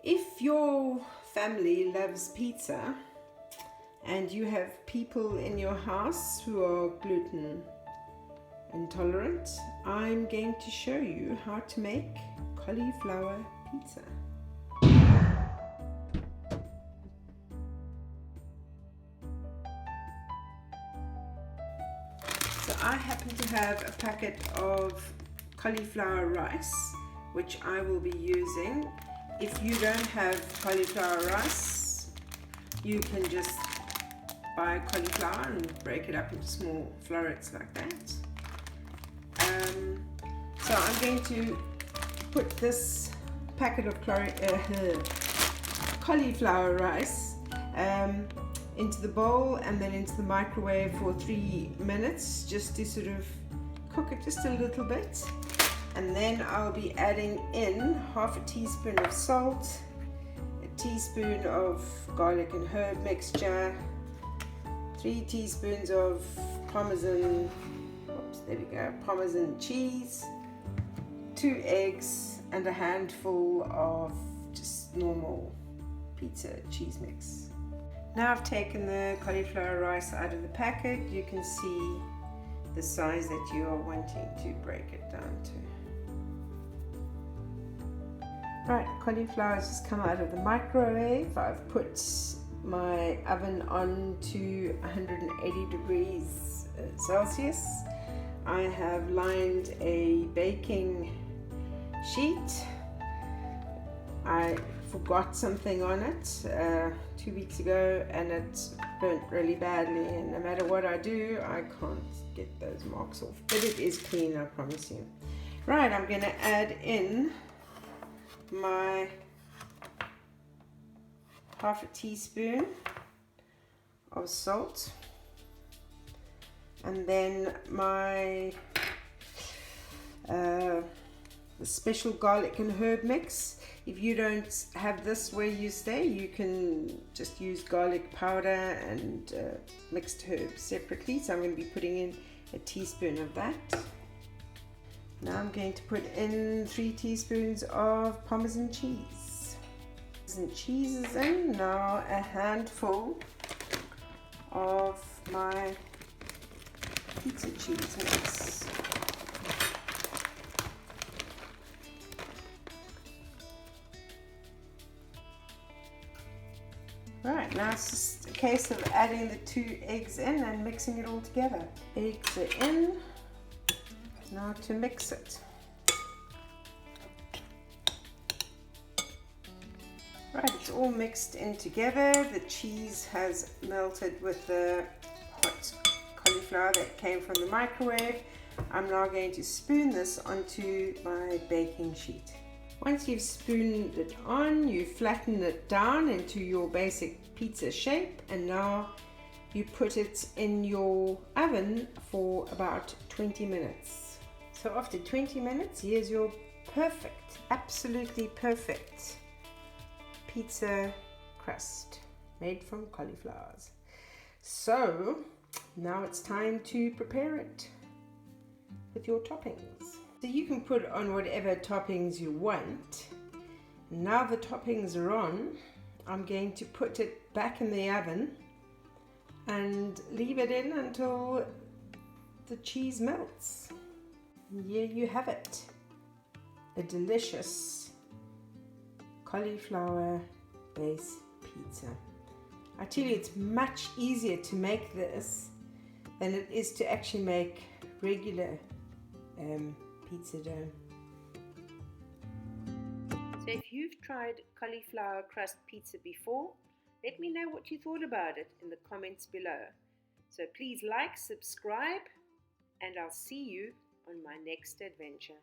If your family loves pizza and you have people in your house who are gluten intolerant, I'm going to show you how to make cauliflower pizza. So I happen to have a packet of cauliflower rice, which I will be using. If you don't have cauliflower rice, you can just buy cauliflower and break it up into small florets like that. So I'm going to put this packet of cauliflower rice into the bowl and then into the microwave for 3 minutes, just to sort of cook it just a little bit. And then I'll be adding in half a teaspoon of salt, a teaspoon of garlic and herb mixture, 3 teaspoons of Parmesan cheese, 2 eggs, and a handful of just normal pizza cheese mix. Now I've taken the cauliflower rice out of the packet. You can see the size that you are wanting to break it down to. Right, cauliflower has just come out of the microwave. I've put my oven on to 180 degrees Celsius. I have lined a baking sheet. I forgot something on it 2 weeks ago and it burnt really badly, and no matter what I do I can't get those marks off, but it is clean, I promise you. Right, I'm going to add in my half a teaspoon of salt, and then my the special garlic and herb mix. If you don't have this where you stay, you can just use garlic powder and mixed herbs separately. So I'm going to be putting in a teaspoon of that. Now I'm going to put in 3 teaspoons of Parmesan cheese. Parmesan cheese is in. Now a handful of my pizza cheese mix. Right, now it's just a case of adding the 2 eggs in and mixing it all together. Eggs are in. Now to mix it. Right, it's all mixed in together. The cheese has melted with the hot cauliflower that came from the microwave. I'm now going to spoon this onto my baking sheet. Once you've spooned it on, you flatten it down into your basic pizza shape, and now you put it in your oven for about 20 minutes. So after 20 minutes, here's your perfect, absolutely perfect pizza crust made from cauliflowers. So now it's time to prepare it with your toppings. So you can put on whatever toppings you want. Now the toppings are on, I'm going to put it back in the oven and leave it in until the cheese melts. And here you have it, a delicious cauliflower base pizza. I tell you, it's much easier to make this than it is to actually make regular pizza dough. So if you've tried cauliflower crust pizza before, let me know what you thought about it in the comments below. So please like, subscribe, and I'll see you on my next adventure.